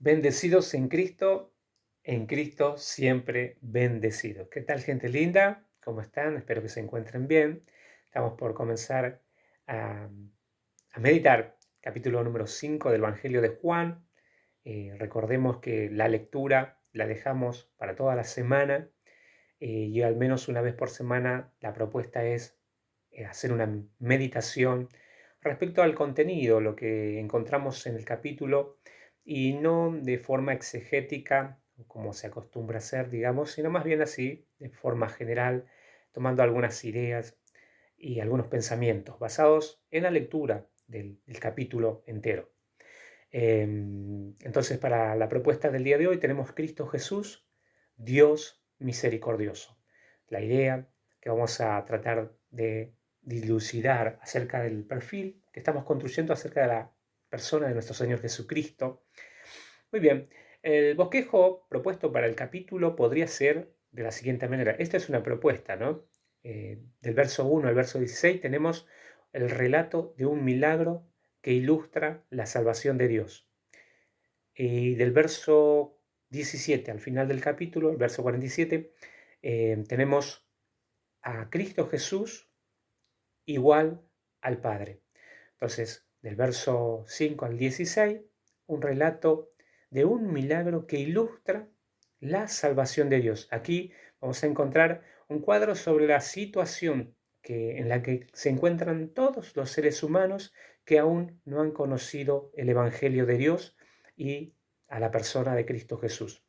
Bendecidos en Cristo siempre bendecidos. ¿Qué tal, gente linda? ¿Cómo están? Espero que se encuentren bien. Estamos por comenzar a, a meditar capítulo número 5 del Evangelio de Juan. Recordemos que la lectura la dejamos para toda la semana y al menos una vez por semana la propuesta es hacer una meditación respecto al contenido, lo que encontramos en el capítulo, y no de forma exegética, como se acostumbra a hacer, digamos, sino más bien así, de forma general, tomando algunas ideas y algunos pensamientos basados en la lectura del capítulo entero. Entonces, para la propuesta del día de hoy tenemos Cristo Jesús, Dios misericordioso. La idea que vamos a tratar de dilucidar acerca del perfil que estamos construyendo acerca de la persona de nuestro Señor Jesucristo. Muy bien, el bosquejo propuesto para el capítulo podría ser de la siguiente manera. Esta es una propuesta, ¿no? Del verso 1 al verso 16 tenemos el relato de un milagro que ilustra la salvación de Dios. Y del verso 17 al final del capítulo, el verso 47, tenemos a Cristo Jesús igual al Padre. Entonces, del verso 5 al 16, un relato de un milagro que ilustra la salvación de Dios. Aquí vamos a encontrar un cuadro sobre la situación en la que se encuentran todos los seres humanos que aún no han conocido el Evangelio de Dios y a la persona de Cristo Jesús.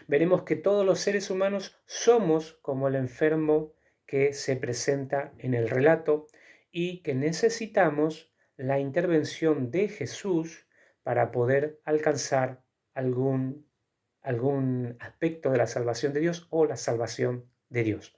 Veremos que todos los seres humanos somos como el enfermo que se presenta en el relato y que necesitamos la intervención de Jesús para poder alcanzar algún aspecto de la salvación de Dios o la salvación de Dios.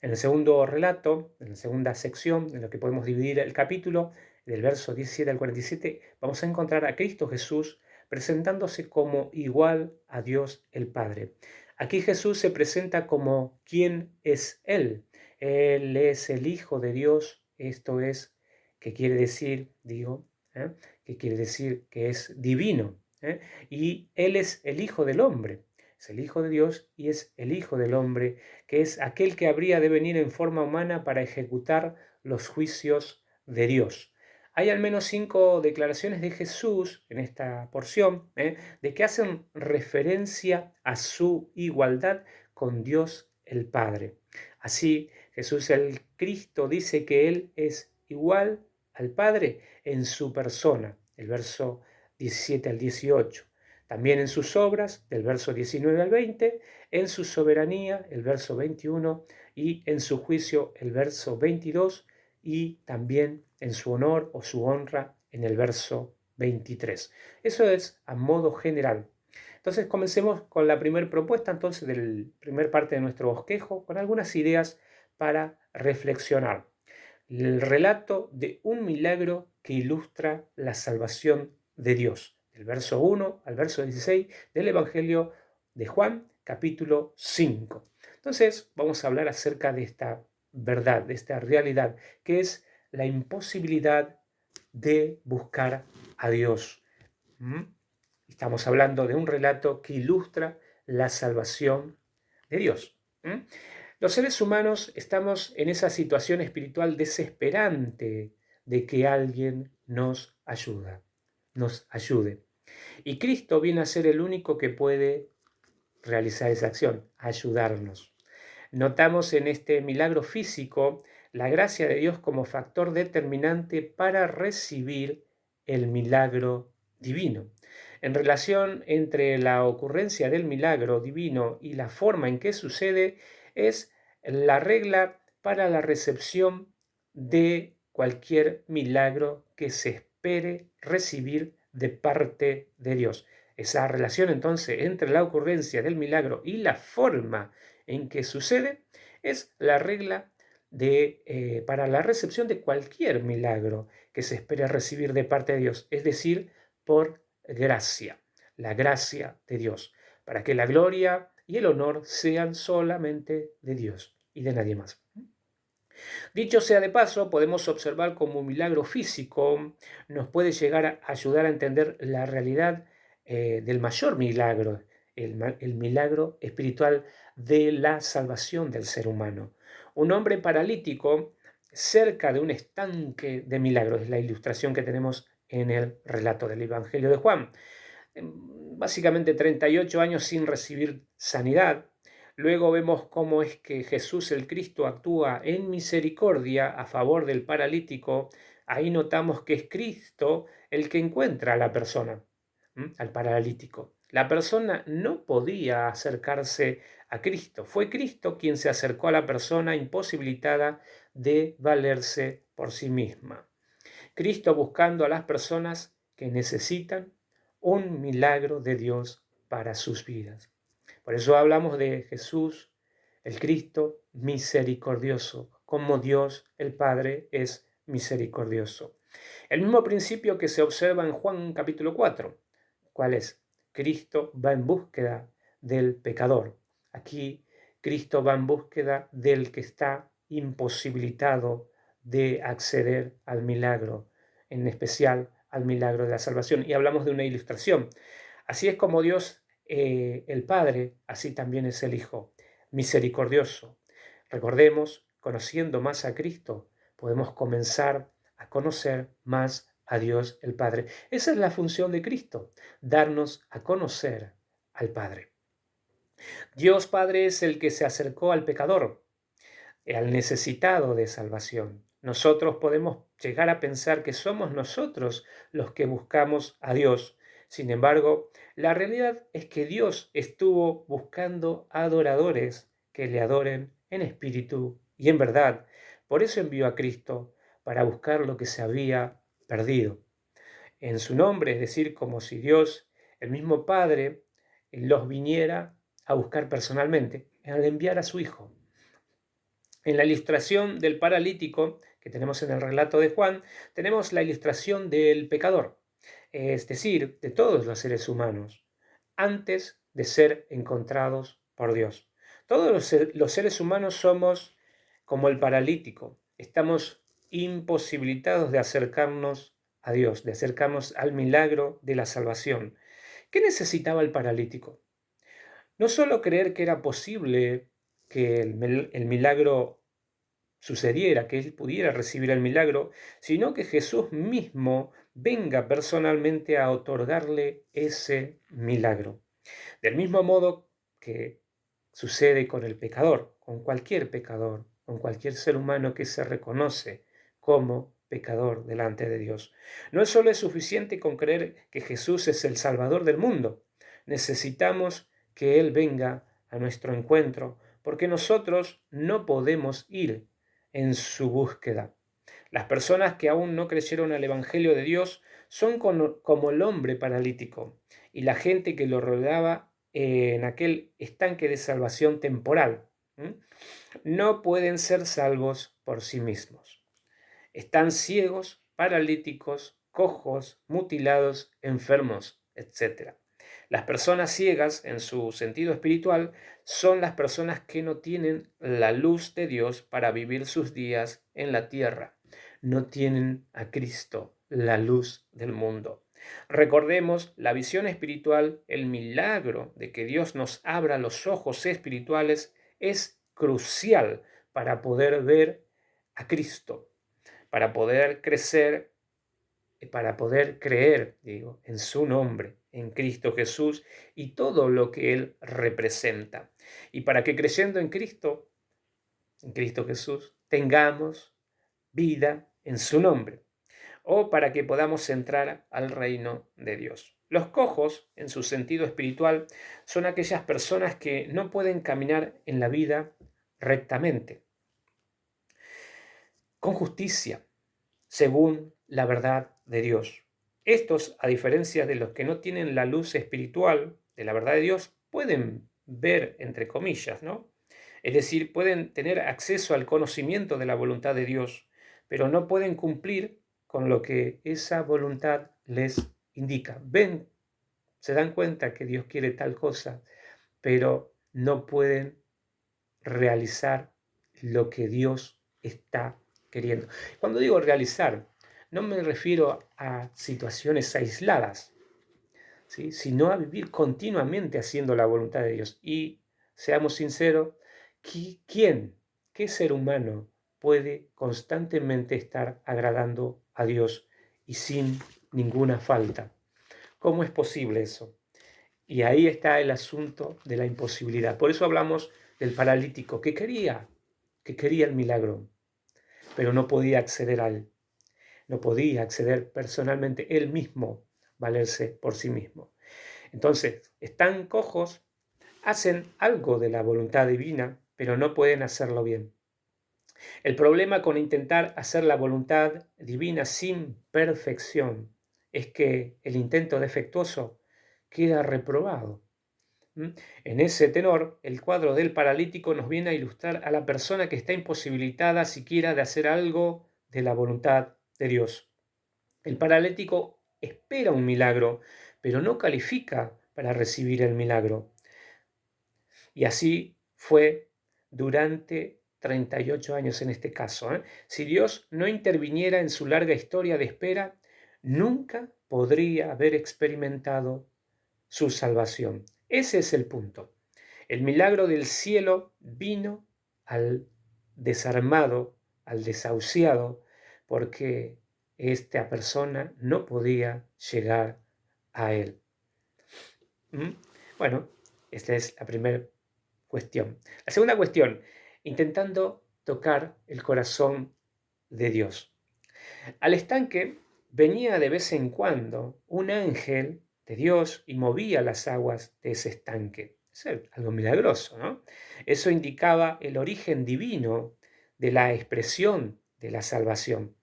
En el segundo relato, en la segunda sección, en la que podemos dividir el capítulo, del verso 17 al 47, vamos a encontrar a Cristo Jesús presentándose como igual a Dios el Padre. Aquí Jesús se presenta como quién es Él. Él es el Hijo de Dios, esto es, que quiere decir, que quiere decir que es divino, y Él es el Hijo del hombre. Es el Hijo de Dios y es el Hijo del hombre, que es aquel que habría de venir en forma humana para ejecutar los juicios de Dios. Hay al menos 5 declaraciones de Jesús en esta porción, de que hacen referencia a su igualdad con Dios el Padre. Así, Jesús el Cristo dice que Él es igual al Padre en su persona, el verso 17 al 18. También en sus obras, del verso 19 al 20, en su soberanía, el verso 21, y en su juicio, el verso 22, y también en su honor o su honra, en el verso 23. Eso es a modo general. Entonces comencemos con la primera propuesta, entonces, del primer parte de nuestro bosquejo, con algunas ideas para reflexionar. El relato de un milagro que ilustra la salvación de Dios, del verso 1 al verso 16 del Evangelio de Juan, capítulo 5. Entonces, vamos a hablar acerca de esta verdad, de esta realidad, que es la imposibilidad de buscar a Dios. Estamos hablando de un relato que ilustra la salvación de Dios. Los seres humanos estamos en esa situación espiritual desesperante de que alguien nos ayude. Y Cristo viene a ser el único que puede realizar esa acción, ayudarnos. Notamos en este milagro físico la gracia de Dios como factor determinante para recibir el milagro divino. En relación entre la ocurrencia del milagro divino y la forma en que sucede, es la regla para la recepción de cualquier milagro que se espere recibir de parte de Dios. Esa relación entonces entre la ocurrencia del milagro y la forma en que sucede es la regla para la recepción de cualquier milagro que se espere recibir de parte de Dios, es decir, por gracia, la gracia de Dios, para que la gloria y el honor sean solamente de Dios y de nadie más. Dicho sea de paso, podemos observar cómo un milagro físico nos puede llegar a ayudar a entender la realidad del mayor milagro, el milagro espiritual de la salvación del ser humano. Un hombre paralítico cerca de un estanque de milagros, es la ilustración que tenemos en el relato del Evangelio de Juan. Básicamente 38 años sin recibir sanidad. Luego vemos cómo es que Jesús el Cristo actúa en misericordia a favor del paralítico. Ahí notamos que es Cristo el que encuentra a la persona, al paralítico. La persona no podía acercarse a Cristo. Fue Cristo quien se acercó a la persona imposibilitada de valerse por sí misma. Cristo buscando a las personas que necesitan un milagro de Dios para sus vidas. Por eso hablamos de Jesús, el Cristo misericordioso, como Dios el Padre es misericordioso. El mismo principio que se observa en Juan capítulo 4. ¿Cuál es? Cristo va en búsqueda del pecador. Aquí Cristo va en búsqueda del que está imposibilitado de acceder al milagro, en especial al milagro de la salvación. Y hablamos de una ilustración. Así es como Dios, el Padre, así también es el Hijo, misericordioso. Recordemos, conociendo más a Cristo, podemos comenzar a conocer más a Dios el Padre. Esa es la función de Cristo, darnos a conocer al Padre. Dios Padre es el que se acercó al pecador, al necesitado de salvación. Nosotros podemos llegar a pensar que somos nosotros los que buscamos a Dios. Sin embargo, la realidad es que Dios estuvo buscando adoradores que le adoren en espíritu y en verdad. Por eso envió a Cristo para buscar lo que se había perdido. En su nombre, es decir, como si Dios, el mismo Padre, los viniera a buscar personalmente al enviar a su Hijo. En la ilustración del paralítico que tenemos en el relato de Juan, tenemos la ilustración del pecador, es decir, de todos los seres humanos, antes de ser encontrados por Dios. Todos los seres humanos somos como el paralítico, estamos imposibilitados de acercarnos a Dios, de acercarnos al milagro de la salvación. ¿Qué necesitaba el paralítico? No solo creer que era posible que el milagro sucediera, que él pudiera recibir el milagro, sino que Jesús mismo venga personalmente a otorgarle ese milagro. Del mismo modo que sucede con el pecador, con cualquier ser humano que se reconoce como pecador delante de Dios. No solo es suficiente con creer que Jesús es el Salvador del mundo, necesitamos que Él venga a nuestro encuentro, porque nosotros no podemos ir en su búsqueda. Las personas que aún no creyeron al Evangelio de Dios son como el hombre paralítico y la gente que lo rodeaba en aquel estanque de salvación temporal. No pueden ser salvos por sí mismos. Están ciegos, paralíticos, cojos, mutilados, enfermos, etc. Las personas ciegas, en su sentido espiritual, son las personas que no tienen la luz de Dios para vivir sus días en la tierra. No tienen a Cristo, la luz del mundo. Recordemos la visión espiritual, el milagro de que Dios nos abra los ojos espirituales es crucial para poder ver a Cristo, para poder crecer, para poder creer, en su nombre, en Cristo Jesús y todo lo que Él representa. Y para que creyendo en Cristo Jesús, tengamos vida en su nombre, o para que podamos entrar al reino de Dios. Los cojos, en su sentido espiritual, son aquellas personas que no pueden caminar en la vida rectamente, con justicia, según la verdad de Dios. Estos, a diferencia de los que no tienen la luz espiritual de la verdad de Dios, pueden ver, entre comillas, ¿no? Es decir, pueden tener acceso al conocimiento de la voluntad de Dios, pero no pueden cumplir con lo que esa voluntad les indica. Ven, se dan cuenta que Dios quiere tal cosa, pero no pueden realizar lo que Dios está queriendo. Cuando digo realizar, no me refiero a situaciones aisladas, ¿sí? Sino a vivir continuamente haciendo la voluntad de Dios. Y seamos sinceros, ¿quién, qué ser humano puede constantemente estar agradando a Dios y sin ninguna falta? ¿Cómo es posible eso? Y ahí está el asunto de la imposibilidad. Por eso hablamos del paralítico que quería el milagro, pero no podía acceder a él. No podía acceder personalmente él mismo, valerse por sí mismo. Entonces, están cojos, hacen algo de la voluntad divina, pero no pueden hacerlo bien. El problema con intentar hacer la voluntad divina sin perfección es que el intento defectuoso queda reprobado. ¿Mm? En ese tenor, el cuadro del paralítico nos viene a ilustrar a la persona que está imposibilitada siquiera de hacer algo de la voluntad de Dios. El paralítico espera un milagro, pero no califica para recibir el milagro. Y así fue durante 38 años en este caso. Si Dios no interviniera en su larga historia de espera, nunca podría haber experimentado su salvación. Ese es el punto. El milagro del cielo vino al desarmado, al desahuciado, porque esta persona no podía llegar a él. ¿Mm? Bueno, esta es la primera cuestión. La segunda cuestión, intentando tocar el corazón de Dios. Al estanque venía de vez en cuando un ángel de Dios y movía las aguas de ese estanque. Es algo milagroso, ¿no? Eso indicaba el origen divino de la expresión de la salvación.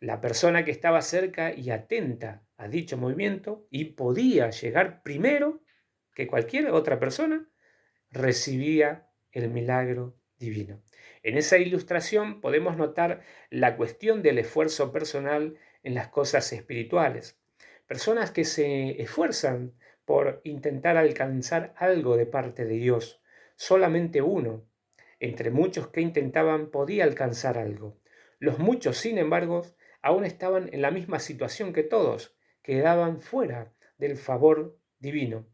La persona que estaba cerca y atenta a dicho movimiento y podía llegar primero que cualquier otra persona, recibía el milagro divino. En esa ilustración podemos notar la cuestión del esfuerzo personal en las cosas espirituales. Personas que se esfuerzan por intentar alcanzar algo de parte de Dios. Solamente uno, entre muchos que intentaban, podía alcanzar algo. Los muchos, sin embargo, aún estaban en la misma situación que todos, quedaban fuera del favor divino.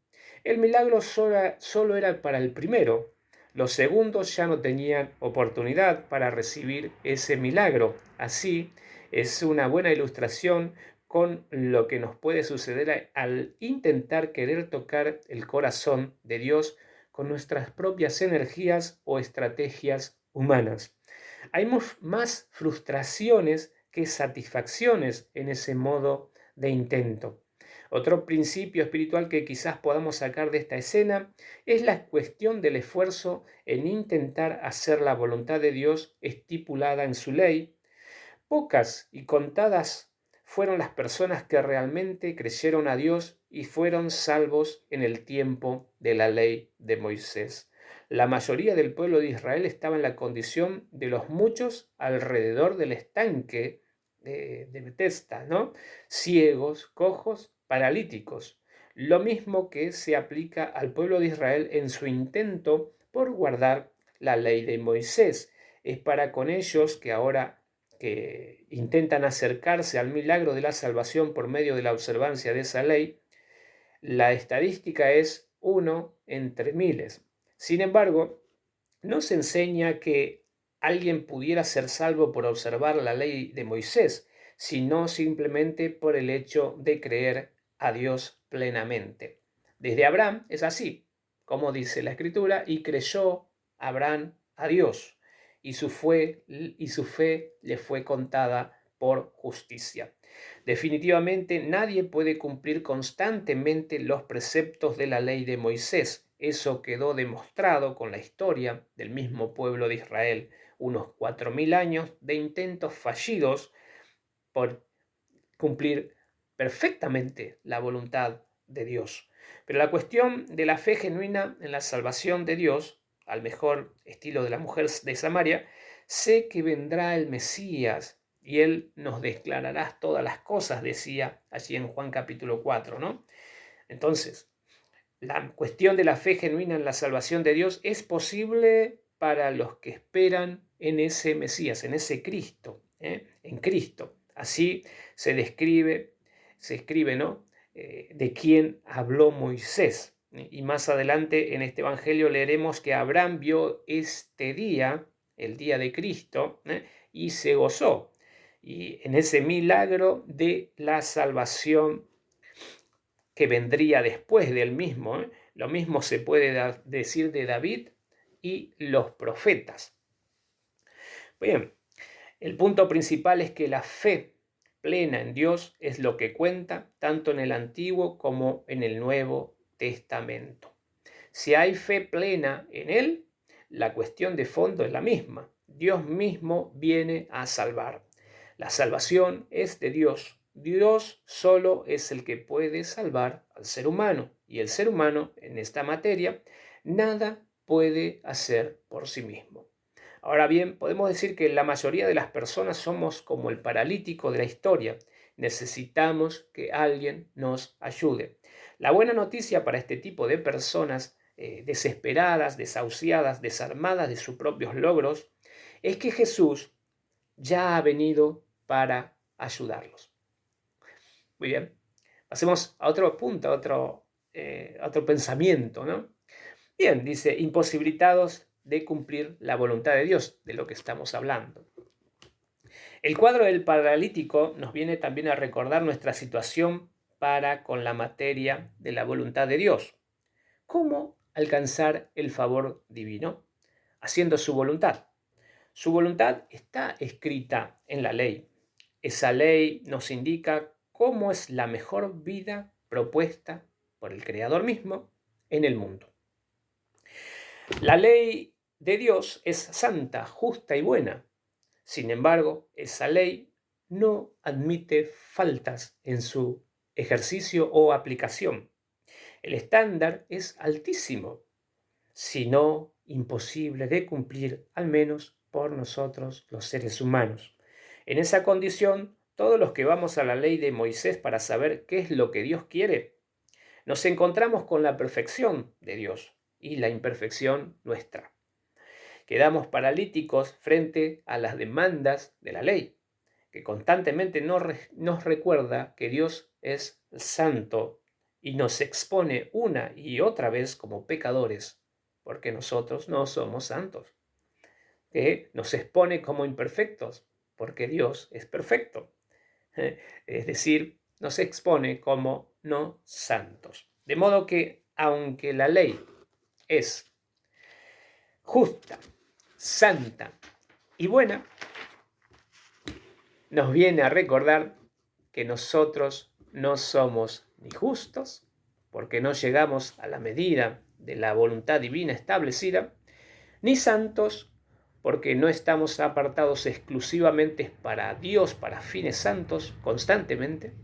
El milagro solo era para el primero. Los segundos ya no tenían oportunidad para recibir ese milagro. Así es una buena ilustración con lo que nos puede suceder al intentar querer tocar el corazón de Dios con nuestras propias energías o estrategias humanas. Hay más frustraciones que satisfacciones en ese modo de intento. Otro principio espiritual que quizás podamos sacar de esta escena es la cuestión del esfuerzo en intentar hacer la voluntad de Dios estipulada en su ley. Pocas y contadas fueron las personas que realmente creyeron a Dios y fueron salvos en el tiempo de la ley de Moisés. La mayoría del pueblo de Israel estaba en la condición de los muchos alrededor del estanque de Bethesda, ¿no? Ciegos, cojos, paralíticos. Lo mismo que se aplica al pueblo de Israel en su intento por guardar la ley de Moisés. Es para con ellos que intentan acercarse al milagro de la salvación por medio de la observancia de esa ley, la estadística es 1 entre miles. Sin embargo, no se enseña que alguien pudiera ser salvo por observar la ley de Moisés, sino simplemente por el hecho de creer a Dios plenamente. Desde Abraham es así, como dice la Escritura, y creyó Abraham a Dios, y su fe le fue contada por justicia. Definitivamente nadie puede cumplir constantemente los preceptos de la ley de Moisés. Eso quedó demostrado con la historia del mismo pueblo de Israel, unos 4000 años de intentos fallidos por cumplir perfectamente la voluntad de Dios. Pero la cuestión de la fe genuina en la salvación de Dios, al mejor estilo de la mujer de Samaria, sé que vendrá el Mesías y Él nos declarará todas las cosas, decía allí en Juan capítulo 4, ¿no? Entonces, la cuestión de la fe genuina en la salvación de Dios es posible para los que esperan en ese Mesías, en ese Cristo, en Cristo. Así se escribe, ¿no? de quien habló Moisés. Y más adelante en este evangelio leeremos que Abraham vio este día, el día de Cristo, y se gozó. Y en ese milagro de la salvación que vendría después del mismo, lo mismo se puede decir de David y los profetas. Bien, el punto principal es que la fe plena en Dios es lo que cuenta tanto en el Antiguo como en el Nuevo Testamento. Si hay fe plena en Él, la cuestión de fondo es la misma. Dios mismo viene a salvar. La salvación es de Dios. Dios solo es el que puede salvar al ser humano. Y el ser humano, en esta materia, nada puede hacer por sí mismo. Ahora bien, podemos decir que la mayoría de las personas somos como el paralítico de la historia. Necesitamos que alguien nos ayude. La buena noticia para este tipo de personas desesperadas, desahuciadas, desarmadas de sus propios logros, es que Jesús ya ha venido para ayudarlos. Muy bien, pasemos a otro punto, a otro pensamiento, ¿no? Bien, dice, imposibilitados de cumplir la voluntad de Dios, de lo que estamos hablando. El cuadro del paralítico nos viene también a recordar nuestra situación para con la materia de la voluntad de Dios. ¿Cómo alcanzar el favor divino? Haciendo su voluntad. Su voluntad está escrita en la ley. Esa ley nos indica cómo es la mejor vida propuesta por el Creador mismo en el mundo. La ley de Dios es santa, justa y buena. Sin embargo, esa ley no admite faltas en su ejercicio o aplicación. El estándar es altísimo, si no imposible de cumplir, al menos por nosotros los seres humanos. En esa condición, todos los que vamos a la ley de Moisés para saber qué es lo que Dios quiere, nos encontramos con la perfección de Dios y la imperfección nuestra. Quedamos paralíticos frente a las demandas de la ley, que constantemente nos recuerda que Dios es santo y nos expone una y otra vez como pecadores, porque nosotros no somos santos. Que nos expone como imperfectos, porque Dios es perfecto. Es decir, nos expone como no santos. De modo que, aunque la ley es justa, santa y buena, nos viene a recordar que nosotros no somos ni justos, porque no llegamos a la medida de la voluntad divina establecida, ni santos, porque no estamos apartados exclusivamente para Dios, para fines santos, constantemente,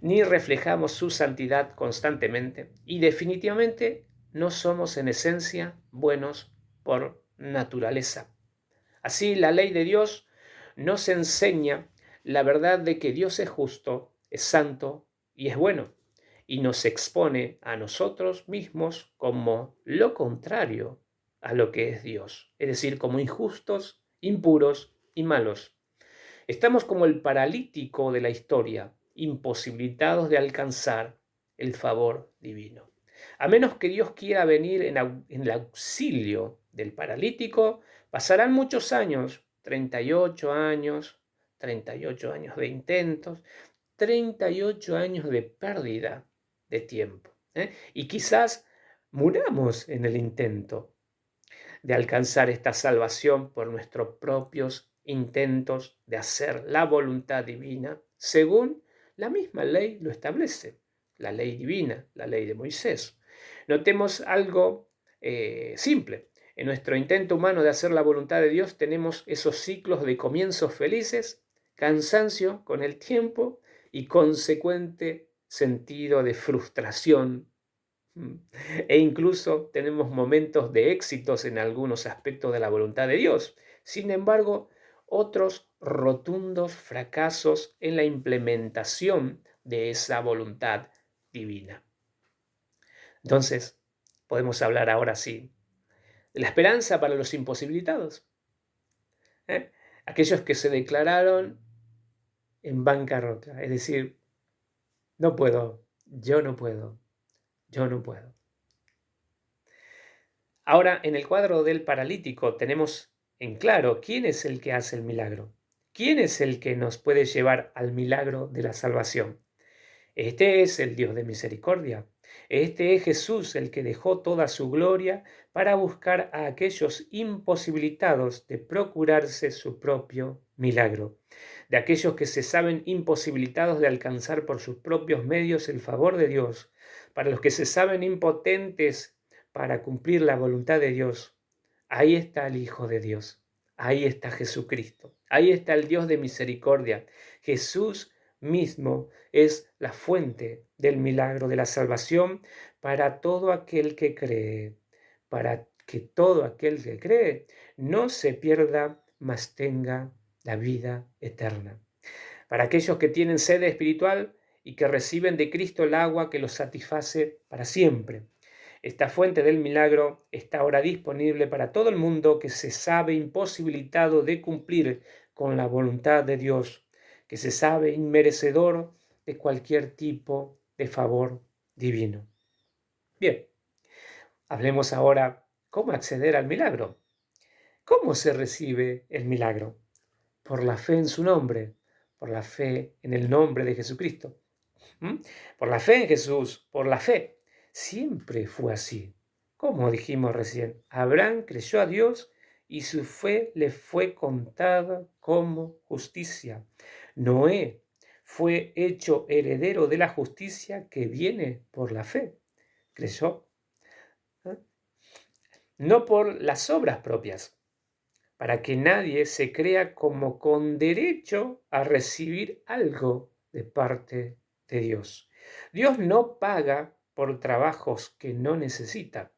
ni reflejamos su santidad constantemente, y definitivamente no somos en esencia buenos por naturaleza. Así, la ley de Dios nos enseña la verdad de que Dios es justo, es santo y es bueno, y nos expone a nosotros mismos como lo contrario a lo que es Dios, es decir, como injustos, impuros y malos. Estamos como el paralítico de la historia, imposibilitados de alcanzar el favor divino. A menos que Dios quiera venir en el auxilio del paralítico, pasarán muchos años, 38 años, 38 años de intentos, 38 años de pérdida de tiempo. Y quizás muramos en el intento de alcanzar esta salvación por nuestros propios intentos de hacer la voluntad divina según la misma ley lo establece, la ley divina, la ley de Moisés. Notemos algo simple. En nuestro intento humano de hacer la voluntad de Dios tenemos esos ciclos de comienzos felices, cansancio con el tiempo y consecuente sentido de frustración. E incluso tenemos momentos de éxitos en algunos aspectos de la voluntad de Dios. Sin embargo, otros rotundos fracasos en la implementación de esa voluntad divina. Entonces, podemos hablar ahora sí de la esperanza para los imposibilitados. Aquellos que se declararon en bancarrota, es decir, no puedo, yo no puedo, yo no puedo. Ahora, en el cuadro del paralítico tenemos en claro quién es el que hace el milagro, quién es el que nos puede llevar al milagro de la salvación. Este es el Dios de misericordia. Este es Jesús el que dejó toda su gloria para buscar a aquellos imposibilitados de procurarse su propio milagro, de aquellos que se saben imposibilitados de alcanzar por sus propios medios el favor de Dios, para los que se saben impotentes para cumplir la voluntad de Dios. Ahí está el Hijo de Dios, ahí está Jesucristo, ahí está el Dios de misericordia. Jesús mismo es la fuente del milagro de la salvación para todo aquel que cree, para que todo aquel que cree no se pierda, mas tenga la vida eterna. Para aquellos que tienen sed espiritual y que reciben de Cristo el agua que los satisface para siempre. Esta fuente del milagro está ahora disponible para todo el mundo que se sabe imposibilitado de cumplir con la voluntad de Dios, que se sabe inmerecedor de cualquier tipo de favor divino. Bien, hablemos ahora cómo acceder al milagro. ¿Cómo se recibe el milagro? Por la fe en su nombre, por la fe en el nombre de Jesucristo. Por la fe en Jesús, por la fe. Siempre fue así. Como dijimos recién, Abraham creyó a Dios y su fe le fue contada como justicia. Noé fue hecho heredero de la justicia que viene por la fe. Creyó, ¿eh? No por las obras propias, para que nadie se crea como con derecho a recibir algo de parte de Dios. Dios no paga por trabajos que no necesita.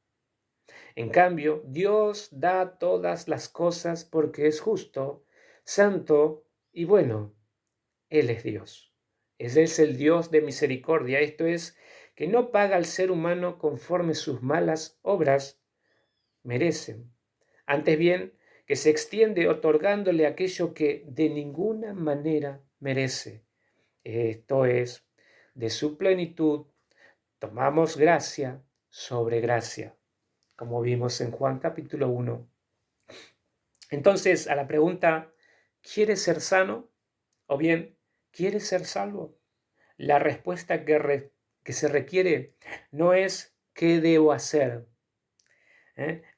En cambio, Dios da todas las cosas porque es justo, santo y bueno. Él es Dios. Él es el Dios de misericordia. Esto es, que no paga al ser humano conforme sus malas obras merecen. Antes bien, que se extiende otorgándole aquello que de ninguna manera merece. Esto es, de su plenitud tomamos gracia sobre gracia, como vimos en Juan capítulo 1. Entonces, a la pregunta, ¿quieres ser sano? O bien, ¿quieres ser salvo? La respuesta que se requiere no es ¿qué debo hacer?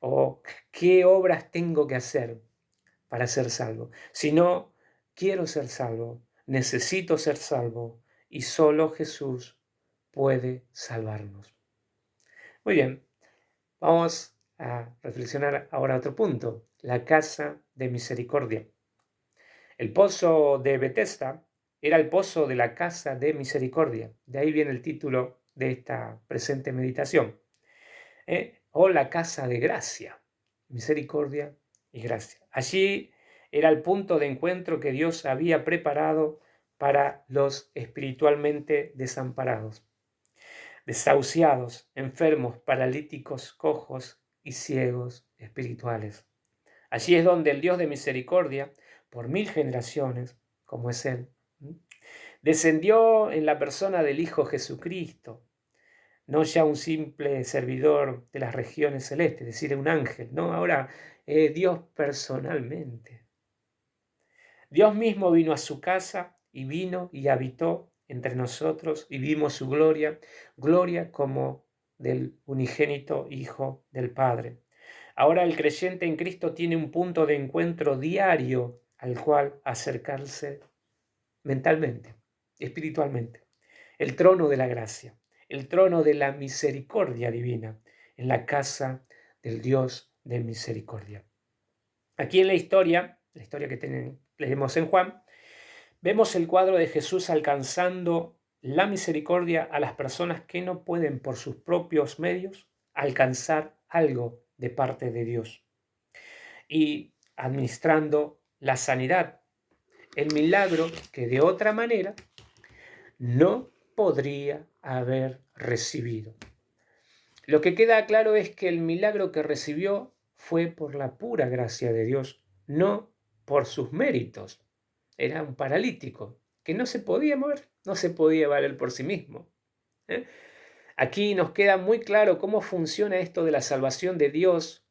O ¿qué obras tengo que hacer para ser salvo? Sino, quiero ser salvo, necesito ser salvo y solo Jesús puede salvarnos. Muy bien, vamos a reflexionar ahora otro punto, la casa de misericordia. El pozo de Bethesda era el pozo de la casa de misericordia. De ahí viene el título de esta presente meditación. O la casa de gracia, misericordia y gracia. Allí era el punto de encuentro que Dios había preparado para los espiritualmente desamparados, desahuciados, enfermos, paralíticos, cojos y ciegos espirituales. Allí es donde el Dios de misericordia, por 1000 generaciones, como es Él, descendió en la persona del Hijo Jesucristo, no ya un simple servidor de las regiones celestes, es decir, un ángel, ¿no? Ahora Dios personalmente. Dios mismo vino a su casa y vino y habitó entre nosotros y vimos su gloria, gloria como del unigénito Hijo del Padre. Ahora el creyente en Cristo tiene un punto de encuentro diario al cual acercarse mentalmente, espiritualmente. El trono de la gracia, el trono de la misericordia divina, en la casa del Dios de misericordia. Aquí en la historia que leemos en Juan, vemos el cuadro de Jesús alcanzando la misericordia a las personas que no pueden por sus propios medios alcanzar algo de parte de Dios y administrando la sanidad, el milagro que de otra manera no podría haber recibido. Lo que queda claro es que el milagro que recibió fue por la pura gracia de Dios, no por sus méritos. Era un paralítico que no se podía mover, no se podía valer por sí mismo. ¿eh? Aquí nos queda muy claro cómo funciona esto de la salvación de Dios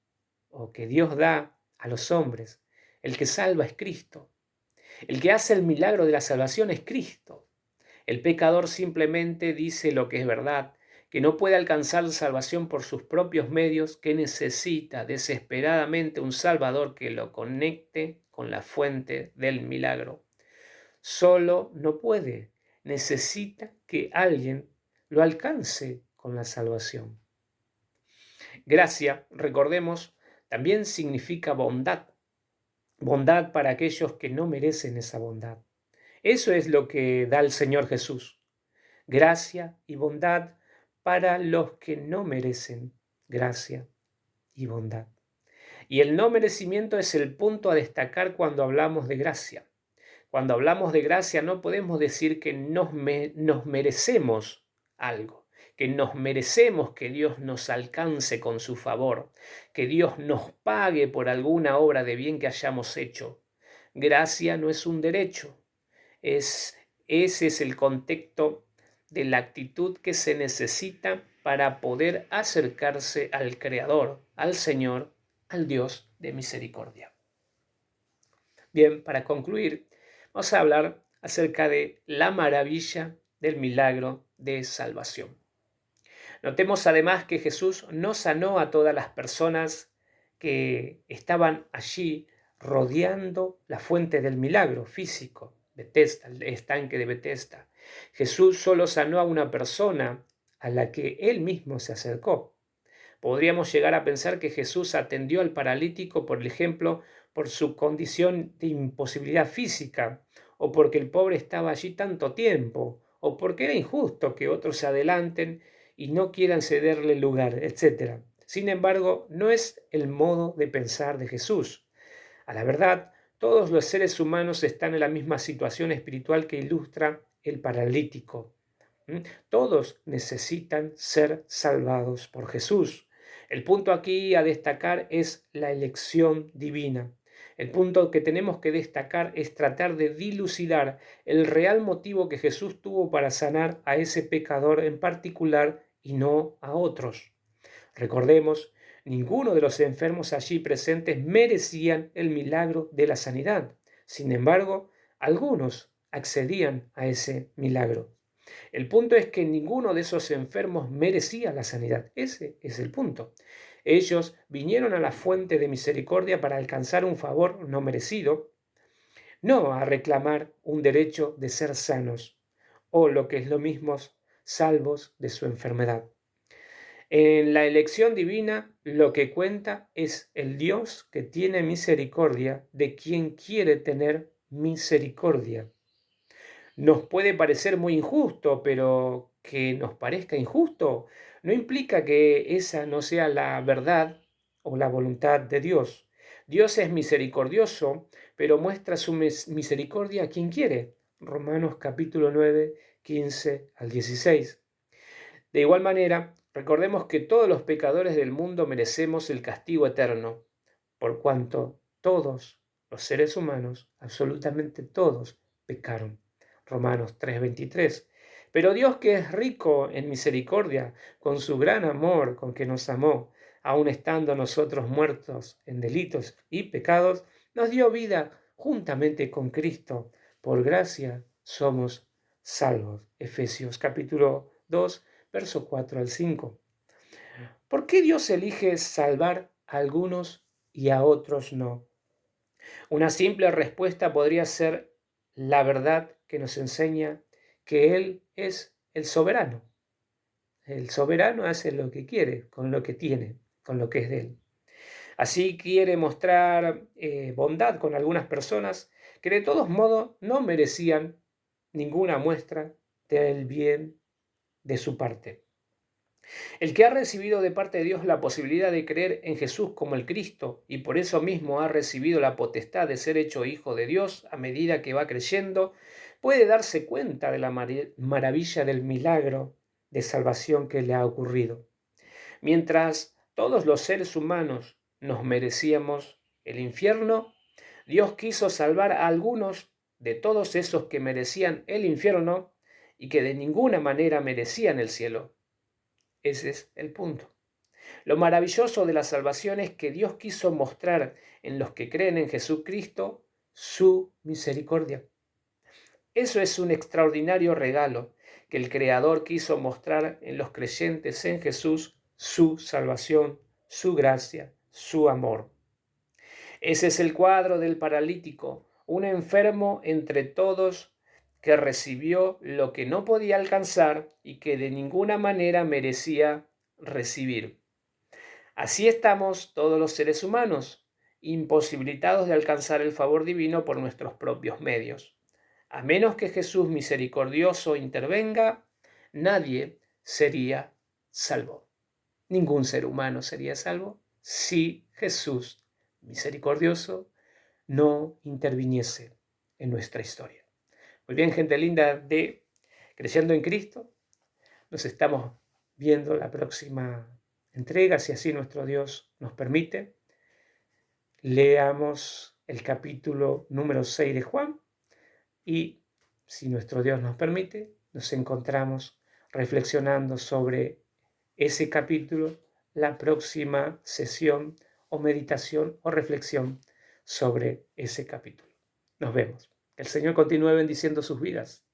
o que Dios da a los hombres. El que salva es Cristo. El que hace el milagro de la salvación es Cristo. El pecador simplemente dice lo que es verdad, que no puede alcanzar salvación por sus propios medios, que necesita desesperadamente un Salvador que lo conecte con la fuente del milagro. Solo no puede, necesita que alguien lo alcance con la salvación. Gracia, recordemos, también significa bondad. Bondad para aquellos que no merecen esa bondad. Eso es lo que da el Señor Jesús. Gracia y bondad para los que no merecen gracia y bondad. Y el no merecimiento es el punto a destacar cuando hablamos de gracia. Cuando hablamos de gracia no podemos decir que nos merecemos algo, que nos merecemos que Dios nos alcance con su favor, que Dios nos pague por alguna obra de bien que hayamos hecho. Gracia no es un derecho, ese es el contexto de la actitud que se necesita para poder acercarse al Creador, al Señor, al Dios de misericordia. Bien, para concluir, vamos a hablar acerca de la maravilla del milagro de salvación. Notemos además que Jesús no sanó a todas las personas que estaban allí rodeando la fuente del milagro físico, Betesda, el estanque de Betesda. Jesús solo sanó a una persona a la que él mismo se acercó. Podríamos llegar a pensar que Jesús atendió al paralítico, por ejemplo, por su condición de imposibilidad física, o porque el pobre estaba allí tanto tiempo, o porque era injusto que otros se adelanten y no quieran cederle lugar, etc. Sin embargo, no es el modo de pensar de Jesús. A la verdad, todos los seres humanos están en la misma situación espiritual que ilustra el paralítico. Todos necesitan ser salvados por Jesús. El punto aquí a destacar es la elección divina. El punto que tenemos que destacar es tratar de dilucidar el real motivo que Jesús tuvo para sanar a ese pecador en particular y no a otros. Recordemos, ninguno de los enfermos allí presentes merecían el milagro de la sanidad. Sin embargo, algunos accedían a ese milagro. El punto es que ninguno de esos enfermos merecía la sanidad. Ese es el punto. Ellos vinieron a la fuente de misericordia para alcanzar un favor no merecido, no a reclamar un derecho de ser sanos, o lo que es lo mismo, salvos de su enfermedad. En la elección divina lo que cuenta es el Dios que tiene misericordia de quien quiere tener misericordia. Nos puede parecer muy injusto, pero que nos parezca injusto no implica que esa no sea la verdad o la voluntad de Dios. Dios es misericordioso, pero muestra su misericordia a quien quiere. Romanos capítulo 9, 15 al 16. De igual manera, recordemos que todos los pecadores del mundo merecemos el castigo eterno, por cuanto todos los seres humanos, absolutamente todos, pecaron. Romanos 3:23. Pero Dios, que es rico en misericordia, con su gran amor con que nos amó, aun estando nosotros muertos en delitos y pecados, nos dio vida juntamente con Cristo. Por gracia somos salvos. Efesios capítulo 2, verso 4 al 5. ¿Por qué Dios elige salvar a algunos y a otros no? Una simple respuesta podría ser la verdad que nos enseña que Él es el soberano. El soberano hace lo que quiere, con lo que tiene, con lo que es de Él. Así quiere mostrar bondad con algunas personas que de todos modos no merecían ninguna muestra del bien de su parte. El que ha recibido de parte de Dios la posibilidad de creer en Jesús como el Cristo y por eso mismo ha recibido la potestad de ser hecho hijo de Dios a medida que va creyendo, puede darse cuenta de la maravilla del milagro de salvación que le ha ocurrido. Mientras todos los seres humanos nos merecíamos el infierno, Dios quiso salvar a algunos de todos esos que merecían el infierno y que de ninguna manera merecían el cielo. Ese es el punto. Lo maravilloso de la salvación es que Dios quiso mostrar en los que creen en Jesucristo su misericordia. Eso es un extraordinario regalo que el Creador quiso mostrar en los creyentes en Jesús, su salvación, su gracia, su amor. Ese es el cuadro del paralítico, un enfermo entre todos que recibió lo que no podía alcanzar y que de ninguna manera merecía recibir. Así estamos todos los seres humanos, imposibilitados de alcanzar el favor divino por nuestros propios medios. A menos que Jesús misericordioso intervenga, nadie sería salvo. Ningún ser humano sería salvo si Jesús misericordioso no interviniese en nuestra historia. Muy bien, gente linda de Creyendo en Cristo, nos estamos viendo la próxima entrega, si así nuestro Dios nos permite. Leamos el capítulo número 6 de Juan y, si nuestro Dios nos permite, nos encontramos reflexionando sobre ese capítulo la próxima sesión o meditación o reflexión sobre ese capítulo. Nos vemos. Que el Señor continúe bendiciendo sus vidas.